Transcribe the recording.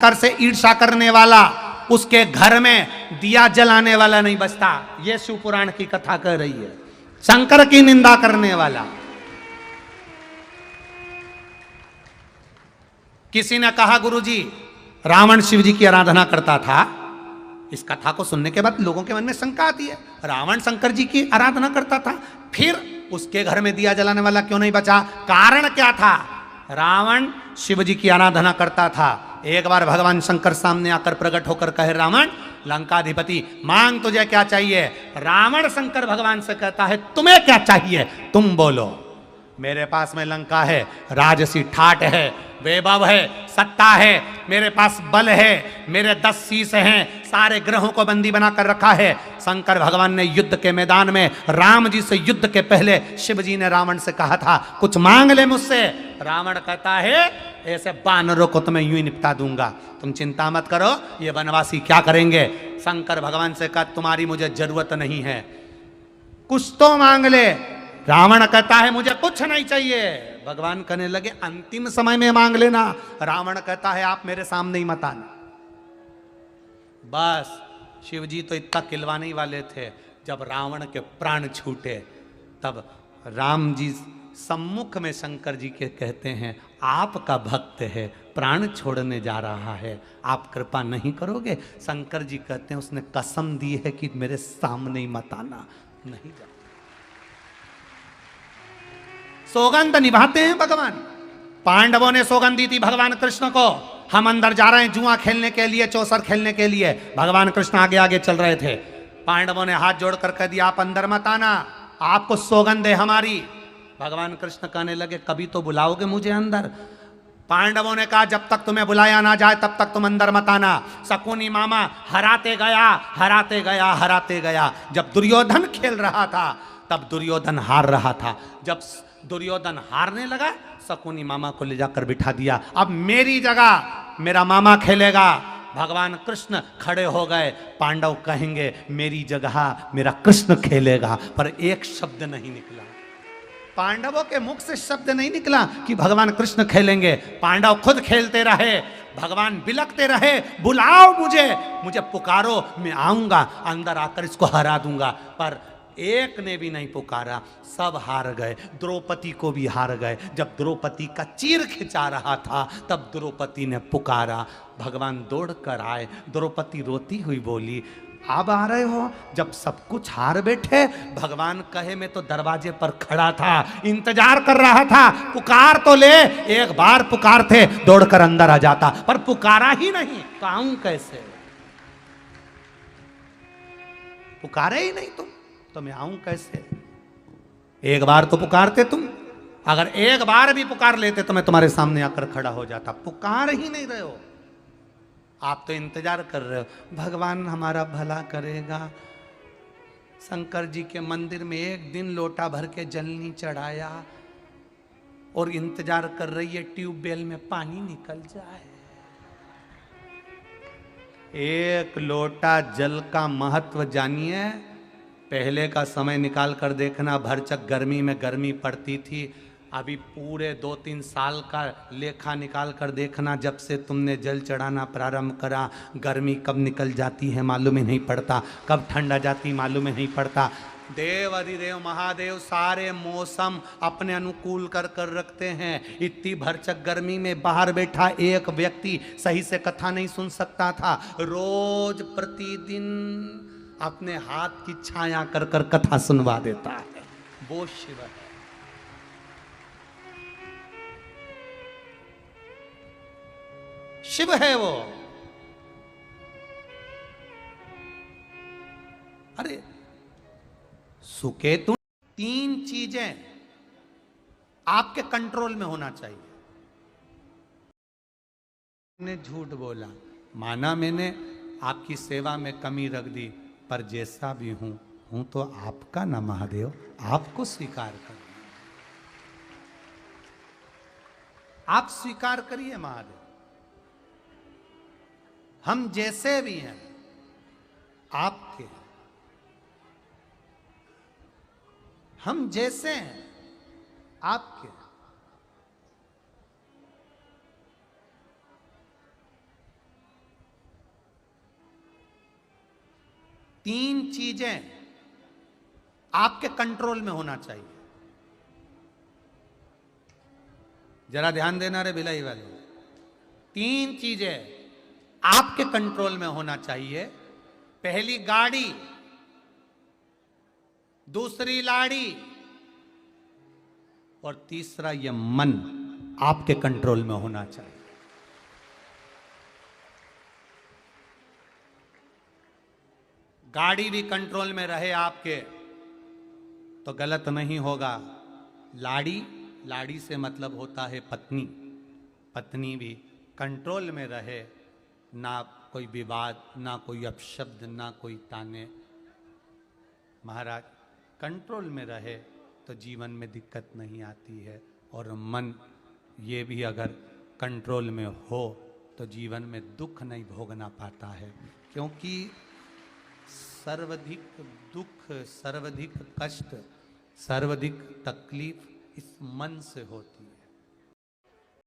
कर से ईर्षा करने वाला, उसके घर में दिया जलाने वाला नहीं बचता। यह शिव पुराण की कथा कह रही है। शंकर की निंदा करने वाला। किसी ने कहा गुरुजी रावण शिव जी की आराधना करता था। इस कथा को सुनने के बाद लोगों के मन में शंका आती है, रावण शंकर जी की आराधना करता था, फिर उसके घर में दिया जलाने वाला क्यों नहीं बचा? कारण क्या था? रावण शिव जी की आराधना करता था। एक बार भगवान शंकर सामने आकर प्रकट होकर कहे, रावण लंकाधिपति मांग तुझे क्या चाहिए? रावण शंकर भगवान से कहता है, तुम्हें क्या चाहिए? तुम बोलो। मेरे पास में लंका है, राजसी ठाट है, वैभव है, सत्ता है, मेरे पास बल है, मेरे 10 शीश हैं, सारे ग्रहों को बंदी बनाकर रखा है। शंकर भगवान ने युद्ध के मैदान में राम जी से युद्ध के पहले शिव जी ने रावण से कहा था, कुछ मांग ले मुझसे। रावण कहता है, ऐसे बानरों को तो मैं यूं ही निपटा दूंगा, तुम चिंता मत करो, ये वनवासी क्या करेंगे। शंकर भगवान से कहा, तुम्हारी मुझे जरूरत नहीं है, कुछ तो मांग ले। रावण कहता है, मुझे कुछ नहीं चाहिए। भगवान कहने लगे, अंतिम समय में मांग लेना। रावण कहता है, आप मेरे सामने ही मत आना। बस शिव जी तो इतना खिलवाने ही वाले थे, जब रावण के प्राण छूटे तब राम जी सम्मुख में शंकर जी के कहते हैं, आपका भक्त है, प्राण छोड़ने जा रहा है, आप कृपा नहीं करोगे? शंकर जी कहते हैं, उसने कसम दी है कि मेरे सामने ही मत आना, नहीं जा। सौगंध निभाते हैं भगवान। पांडवों ने सौगंध दी थी भगवान कृष्ण को, हम अंदर जा रहे हैं जुआ खेलने के लिए, चौसर खेलने के लिए। भगवान कृष्ण आगे आगे चल रहे थे। पांडवों ने हाथ जोड़कर कह दिया, आप अंदर मत आना, आपको सौगंध है हमारी। भगवान कृष्ण कहने लगे, कभी तो बुलाओगे मुझे अंदर? पांडवों ने कहा, जब तक तुम्हें बुलाया ना जाए तब तक तुम अंदर मत आना। शकुनी मामा हराते गया, हराते गया, हराते गया। जब दुर्योधन खेल रहा था तब दुर्योधन हार रहा था। जब दुर्योधन हारने लगा, शकुनी मामा को ले जाकर बिठा दिया, अब मेरी जगह मेरा मामा खेलेगा। भगवान कृष्ण खड़े हो गए। पांडव कहेंगे, मेरी जगह मेरा कृष्ण खेलेगा, पर एक शब्द नहीं निकला। पांडवों के मुख से शब्द नहीं निकला कि भगवान कृष्ण खेलेंगे। पांडव खुद खेलते रहे, भगवान बिलखते रहे, बुलाओ मुझे, मुझे पुकारो, मैं आऊंगा, अंदर आकर इसको हरा दूंगा। पर एक ने भी नहीं पुकारा, सब हार गए। द्रौपदी को भी हार गए। जब द्रौपदी का चीर खिंचा रहा था तब द्रौपदी ने पुकारा, भगवान दौड़कर आए। द्रौपदी रोती हुई बोली, अब आ रहे हो? जब सब कुछ हार बैठे। भगवान कहे, मैं तो दरवाजे पर खड़ा था, इंतजार कर रहा था, पुकार तो ले। एक बार पुकारते दौड़कर अंदर आ जाता, पर पुकारा ही नहीं, तो आऊं कैसे? पुकारे ही नहीं तुम, तो मैं आऊं कैसे? एक बार तो पुकारते तुम, अगर एक बार भी पुकार लेते तो मैं तुम्हारे सामने आकर खड़ा हो जाता। पुकार ही नहीं रहे हो, आप तो इंतजार कर रहे हो भगवान हमारा भला करेगा। शंकर जी के मंदिर में एक दिन लोटा भर के जल नहीं चढ़ाया और इंतजार कर रही है ट्यूबवेल में पानी निकल जाए। एक लोटा जल का महत्व जानिए। पहले का समय निकाल कर देखना, भरचक गर्मी में गर्मी पड़ती थी। अभी पूरे 2-3 साल का लेखा निकाल कर देखना, जब से तुमने जल चढ़ाना प्रारंभ करा, गर्मी कब निकल जाती है मालूम ही नहीं पड़ता, कब ठंड आ जाती मालूम ही नहीं पड़ता। देव अधिदेव महादेव सारे मौसम अपने अनुकूल कर कर रखते हैं। इतनी भरचक गर्मी में बाहर बैठा एक व्यक्ति सही से कथा नहीं सुन सकता था, रोज प्रतिदिन अपने हाथ की छाया कर कर कथा सुनवा देता है। वो शिव है। शिव है वो। अरे सुकेतु, 3 चीजें आपके कंट्रोल में होना चाहिए। मैंने झूठ बोला, माना मैंने आपकी सेवा में कमी रख दी, पर जैसा भी हूं तो आपका ना महादेव, आपको स्वीकार कर, आप स्वीकार करिए महादेव, हम जैसे भी हैं आपके, हम जैसे हैं आपके। तीन चीजें आपके कंट्रोल में होना चाहिए। जरा ध्यान देना रे भिलाई वाले, तीन चीजें आपके कंट्रोल में होना चाहिए। पहली गाड़ी, दूसरी लाड़ी, और तीसरा यह मन आपके कंट्रोल में होना चाहिए। गाड़ी भी कंट्रोल में रहे आपके तो गलत नहीं होगा। लाड़ी से मतलब होता है पत्नी, पत्नी भी कंट्रोल में रहे, ना कोई विवाद, ना कोई अपशब्द, ना कोई ताने, महाराज कंट्रोल में रहे तो जीवन में दिक्कत नहीं आती है। और मन ये भी अगर कंट्रोल में हो तो जीवन में दुख नहीं भोगना पाता है, क्योंकि सर्वाधिक दुख, सर्वाधिक कष्ट, सर्वाधिक तकलीफ इस मन से होती है।